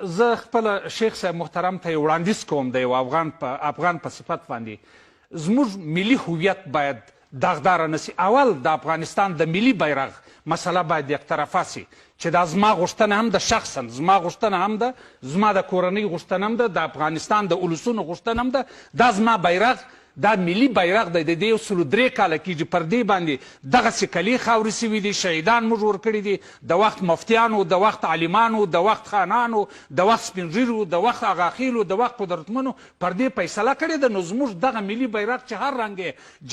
زه خپله شیخ صاحب محترم ته یې وړاندیز کوم د یو افغان په صفت باندې زموږ ملي هویت باید داغداره نسی. اول د افغانستان د ملي بیرغ مسله باید یک طرفه سي چې دا زما غوښتنه هم ده، شخصا زما غوښتنه هم ده، زما د کورنۍ غوښتنه هم ده، د افغانستان د ولسونو غوښتنه هم ده. دا زما بیرغ، دا ملي بیرغ دی. د دې 103 کاله کېږي پر دې باندې دغسې کلي خاورې سوي دي، شهیدان موږ ورکړي دي، د وخت مفتیانو، د وخت عالمانو، د وخت خانانو، د وخت سپین ږیرو، د وخت اغاخیلو، د وخت قدرتمنو پر دې فیصله کړې ده. نو زموږ دغه ملي بیرغ چې هر رنګ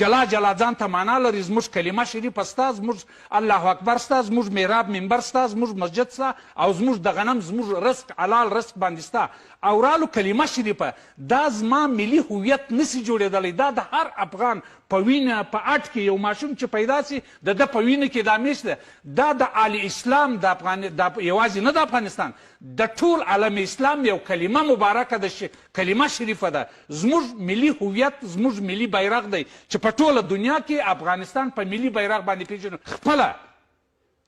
جلا جلا ځان ته معنا لري، زموږ کلمه شریفه سته، زموږ الله اکبر سته، زموږ میراب منبر سته، زموږ مسجد سته، او زموږ د غنم زموږ رزق حلال رزق باندې سته، او رالو کلمه شریفه. دا زما ملي هویت نسی جوړېدلی. دا د هر افغان په وینه په اټ کې یو ماشوم چې پیدا سي د ده په وینه کې دا میش ده. دا د آل اسلام یوازې نه د افغانستان، د ټول عالم اسلام یو کلمه مبارکه ده، کلمه شریفه ده. زموږ ملي هویت زموږ ملي بیرغ دی چې په ټوله دنیا کې افغانستان په ملي بیرغ باندې پیژنو. خپله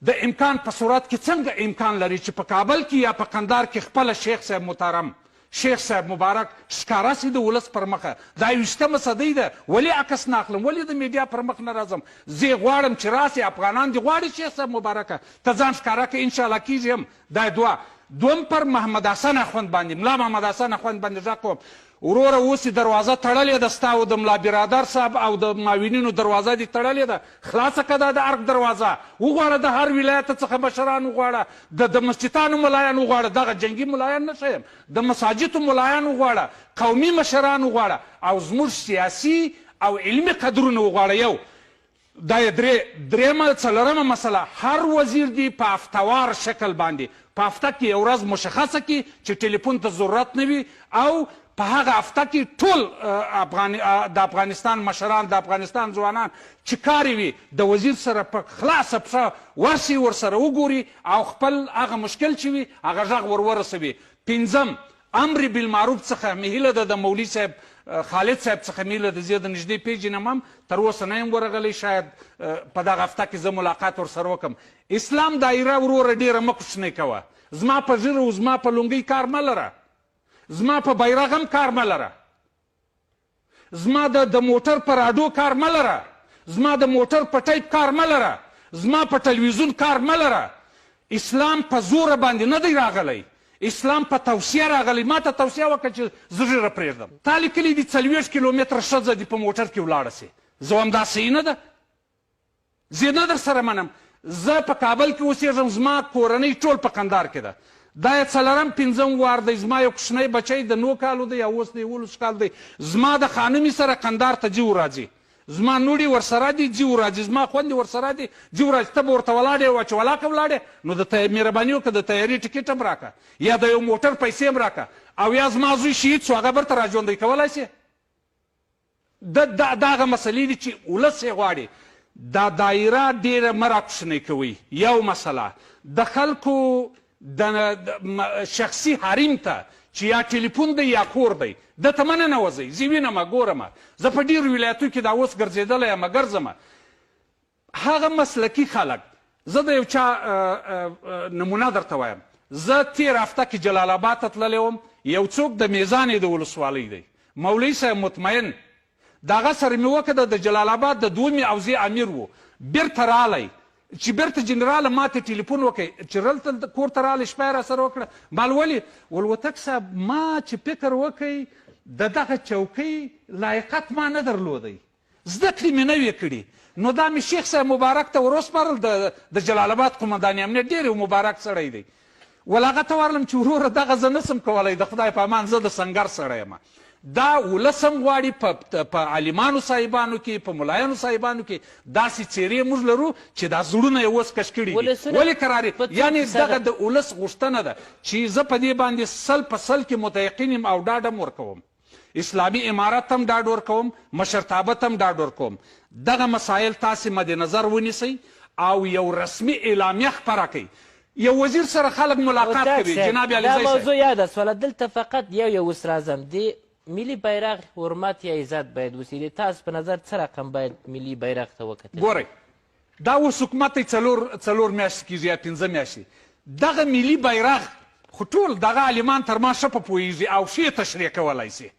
د امکان په صورت کې څنګه امکان لري چې په کابل کې یا په قندار کې خپله شیخ صاحب محترم شیخ صاحب مبارک ښکاره سي د ولس پر مخه. دا 20مه صدۍ ده، ولې عکس نه اخلم؟ ولې د میډیا پر مخ نه راځم؟ زه یې غواړم چې راسي، افغانان دې غواړي شیخ صاحب مبارکه ته ځان ښکاره کړه، انشاءالله کېږي هم. دا دوم پر محمد حسن اخوند باندې، ملا محمد حسن اخوند باندې غږ کوم، وروره اوس یې دروازه تړلې ده ستا او د ملا برادر صاحب او د معاونینو دروازه دې تړلې ده، خلاصه که دا د ارګ دروازه وغواړه، د هر ولایت څخه مشران وغواړه، د مسجدانو ملایان وغواړه، دغه جنګي ملایان نه ښیم، د مساجدو ملایان وغواړه، قومي مشران وغواړه، او زموږ سیاسي او علمي قدرونه وغواړه. یو دا یې درېیمه څلورمه مسله، هر وزیر دی په هفتوار شکل باندې په هفته کې یو ورځ مشخصه کړي چې ټلیفون ته ضرورت نه وي، او په هغه هفته کې ټول د افغانستان مشران، د افغانستان ځوانان چې کار وي د وزیر سره په خلاصه پښه ورسي، ورسره وګوري او خپل هغه مشکل چې وي هغه غږ ورورسوي. پنځم، امر بالمعروف څخه مې هیله ده د مولوي صاحب خالد صاحب څخه مې هیله ده، زه د نږدې پیژنم هم، تر اوسه نه یم ورغلی، شاید په دغه هفته کې زه ملاقات ورسره وکړم. اسلام دایره وروره ډېره مه کوچنۍ کوه. زما په ږیره او زما په لونګۍ کار مه لره، زما په بیرغ هم کار مه لره، زما د موټر په راډو کار مه لره، زما د موټر په ټیپ کار مه لره، زما په ټلویزیون کار مه لره. اسلام په زوره باندې نه دی راغلی، اسلام په توصیه راغلی. ما ته توصیه وکړه چې زه ږیره پرېږدم، تا لیکلي دي 40 کیلومتره ښځه دې په موټر کې ولاړه سي. زه وایم دا صحیح نه ده، زه نه در سره منم. زه په کابل کې اوسېږم، زما کورنۍ ټول په قندار کې ده. دا یې څلورم پنځم وار دی. زما یو کوچنی بچی د 9 کالو دی، یا اوس د 11 کال دی. زما د خانمې سره قندار ته ځي وراځي، زما نوړي ورسره دي ځي وراځي، زما خویندې ورسره دي ځي وراځي. ته به ورته ولاړې وه چې ولاکه ولاړې، نو د مهرباني وکړه د تیاري ټکټ هم راکړه، یا د یو موټر پیسې هم راکړه، او یا زما زوی شهید شو هغه برته راژوندی کولی شي. دغه مسلې دي چې ولس یې غواړي. دا دایره ډېره مه راکوښنۍ کوئ. یو مسله د خلکو د شخصي حریم ته چې یا ټلیفون دی یا کور دی، ده ته مه ننوځئ. زه وینم ګورم، زه په ډېرو ولایتو کې دا اوس ګرځېدلی یم، ګرځم. هغه مسلکي خلک، زه د یو چا نمونه درته وایم. زه تېره هفته کې جلال آباد ته تللی وم، یو څوک د میزانې د ولسوالۍ دی، مولوي صاحب مطمئن، د هغه سره مې وکړه، د جلال آباد د 2مې حوزې امیر و، بیرته رالی چې بیرته جنراله ما ته ټلیفون وکړئ چې دلته کور ته رالی، شپه یې راسره وکړه. ما ولې ولوتک صاحب ما چې فکر وکئ د دغه چوکۍ لایقت ما نه درلودی، زده کړې مې نه وې کړي، نو دا مې شیخ صاحب مبارک ته وروسپارل. د جلال آباد قمندان امنیت ډېر یو مبارک سړی دی. ول هغه ته ورلم چې وروره دغه زه نسم کولی، د خدای په امان زه د سنګر سړی یم. دا ولس هم غواړي په عالمانو صاحبانو کې، په ملایانو صاحبانو کې داسې څیرې موږ لرو چې دا زړونه یې اوس کش کړي دي. ولې کرارې؟ یعنې دغه د ولس غوښتنه ده چې زه په دې باندې 100% کې متیقن یم او ډاډ هم ورکوم. اسلامي امارت هم ډاډ ورکوم، مشرتابت هم ډاډ ورکوم. دغه مسایل تاسې مد نظر ونیسئ او یو رسمي اعلامیه خپره کړئ. یو وزیر سره خلک ملاقات کوي. جناب علیزی صاحب، دا موضوع یاده سوله. دلته فقط یو اوس راځم، د ملي بیرغ حرمت یا عزت باید وسي. د تاسو په نظر څه رقم باید ملي بیرغ ته وکتل؟ ګورئ، دا اوس حکومت دی څلور میاشتې کېږي یا 5 میاشتې. دغه ملي بیرغ خو ټول دغه عالمان تر ما ښه په پوهېږي او ښې تشریح کولی شي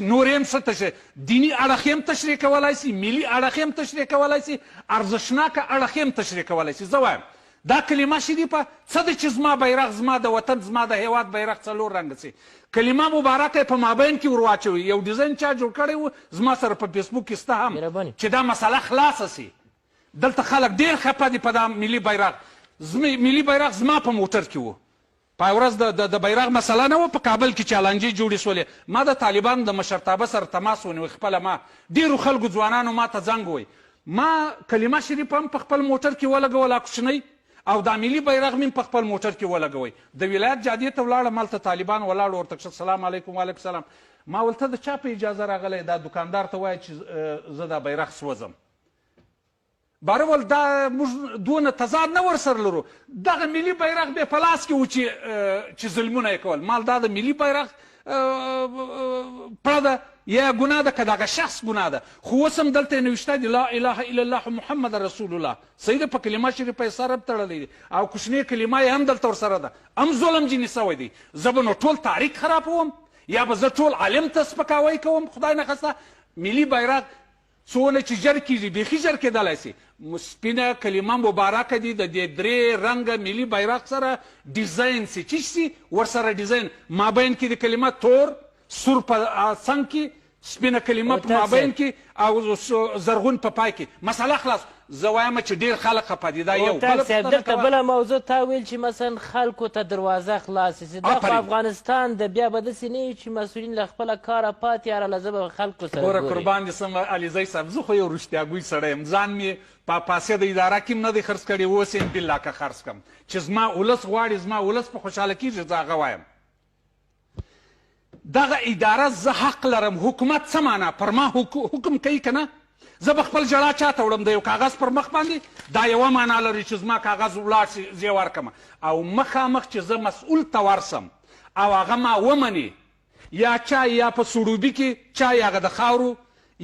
نور یې هم ښه تشریح دیني اړخ یې هم تشریح کولی شي ملي اړخ یې هم تشریح کولی شي ارزښتناکه اړخ یې هم تشریح کولی شي. زه وایم دا کلمه شریفه څه ده چې زما بیرغ زما د وطن زما د هیواد بیرغ څلور رنګه شي. کلمه مبارکه په مابین کې ور واچوي یو ډیزاین چا جوړ کړی و زما سره په فیسبوک کې شته هم چې دا مسله خلاصه سي. دلته خلک ډېر خفه دي په دا ملي بیرغ. ملي بیرغ زما په موټر کې و په ورځ د بیرغ مسله نه وه په کابل کې چالانجې جوړې شولې. ما د طالبانو د مشرتابه سره تماس ونیوی خپله ما ډېرو خلکو ځوانانو ما ته زنګ ووی ما کلمه شریفه هم په خپل موټر کې ولګوله کوچنۍ او دا ملي بیرغ مې په خپل موټر کې ولګوئ. د ولایت جادې ته ولاړم هلته طالبان ولاړ ورته السلام علیکم وعلیکم السلام. ما ولته د چا په اجازه راغلی دا دکاندار ته وایه چې زه دا بیرغ سوځم. باره ول دا موږ دونه تضاد نه ورسره لرو. دغه ملي بیرغ بیا په لاس کې و چې ظلمونه یې کول. مال دا د ملي بیرغ پړه ده یا ګناه ده که دغه شخص ګناه ده خو اوس هم دلته یې نوشته دي لا اله الا الله محمد رسول الله. صحیح ده په کلمه شریفه یې سر تړلی دی او کوچنۍ کلمه یې هم دلته ورسره ده هم ظلم ځینې سوی دی. زه به نو ټول تاریخ خرابوم یا به زه ټول عالم ته سپکاوی کوم خدای نخواسته. ملي بیرغ څونه چې ژر کېږي بیخي ژر کېدلی سي. سپینه کلمه مبارکه دي د دې درې رنګه ملي بیرغ سره ډیزاین سي چې سي ورسره ډیزاین مابین کې د کلمه تور سور په څنګ کې سپینه کلمه په مابین کې او زرغون په پای کې مسله خلاص. زه وایم چې ډېر خلک خفه دي. دا یو صاحب دلته بله موضوع تا ویل چې مثلا خلکو ته دروازه خلاصې سي. دا خو افغانستان د بیا به داسې نه وي چې مسؤلین له خپله کاره پاتې یاره زه به خلکو سره ګوره قربان دې سم علیزی صاحب زه خو یو رښتیاګوی سړی یم. ځان مې په فاسده اداره کې هم نه دی خرڅ کړی اوس یې بالله که خرڅ کړم چې زما ولس غواړي زما ولس په خوشحاله کېږي زه هغه وایم. دغه اداره زه حق لرم. حکومت څه معنا پر ما حکم کوي که نه. زه به خپل ژړا چاته وړم د یو کاغذ پر مخ باندې دا یوه معنا لري چې زما کاغذ ولاړ شي زه یې ورکړم او مخامخ چې زه مسؤول ته ورسم او هغه ما ومني یا چای یا په سروبي کې چای هغه د خاورو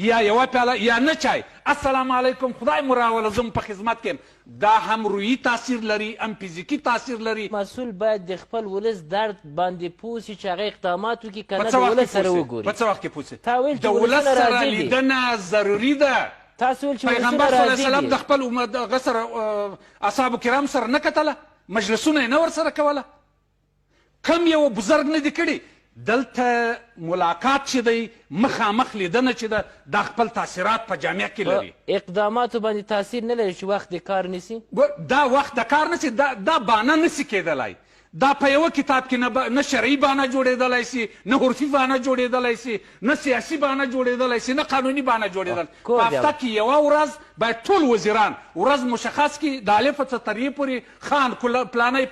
یا یوه پیاله یا نه چای السلام علیکم خدای مو راوله زه په خدمت کې یم. دا هم روحي تاثیر لري هم فزیکي تاثیر لري. مسؤول باید د خپل ولس درد باندې پوه سي چې هغه اقدامات وکړي که نه د ولس سره وګوري. په څه وخت کې پوه سي؟ تا ویل چې د ولس سره راضي دي. لیدنه ضروري ده. تاسو ویل چې پیغمبر صلی الله علیه وسلم د خپل دغه سره اصحابو کرام سره نه کتله مجلسونه یې نه ورسره کوله. کم یو بزرګ نه دي کړي. دلته ملاقات چې دی مخامخ لیدنه چې ده دا خپل تاثیرات په جامعه کې لري. اقداماتو باندې تاثیر نه لري چې وخت د کار نیسي. دا وخت د کار نسي دا بانه نسي کېدلی. دا په یوه کتاب کې نه شرعي بانه جوړېدلی سي نه عرفي بانه جوړېدلی سي نه سیاسي بانه جوړېدلی سي نه قانوني بانه جوړېدلی. په هفته کې یوه ورځ باید ټول وزیران ورځ مشخص کړي د الف څخه تر یې پورې خان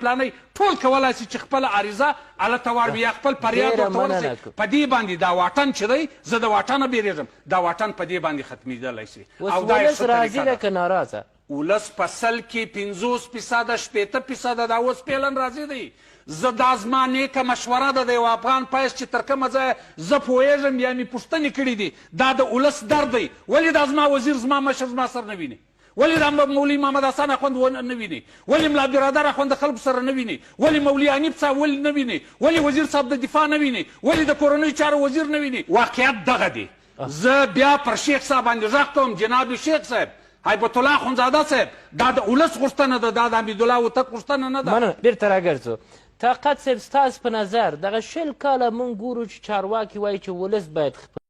پلانی ټول کولی سي چې خپله عریضه هلته واړوي یا خپل فریاد ورته ورسوي. په دې باندې دا واټن چې دی زه د واټنه بیریږم دا واټن په دې باندې ختمېدلی سي. اوس ولس راضي ده که ناراضه؟ ولس په سل کې 50% 60% دا اوس پیلن راځي دی. زه دا زما نیکه مشوره ده د یو افغان پیس چې تر کومه ځایه زه پوهېږم یا مې پوښتنې کړي دي دا د ولس درد دی. ولې دا زما وزیر زما مشر زما سر نه ویني؟ ولې دا مولوي محمد حسن اخوند نه ویني؟ ولې ملا عبدالرادر اخوند د خلکو سره نه ویني؟ ولې مولوي حنیف صاحب ولې نه ویني؟ ولې وزیر صاحب د دفاع نه ویني؟ ولې د کورنیو چارو وزیر نه ویني؟ واقعیت دغه دی. زه بیا پر شیخ صاحب باندې غږ کوم جناب شیخ صاحب هیبت الله اخوندزاده صاحب دا د ولس غوښتنه ده دا د حمیدالله هوتک غوښتنه نه ده. مننه بیرته راګرځو. طاقت صاحب ستاسو په نظر دغه 20 کاله موږ ګورو چې چارواکي وایي چې ولس باید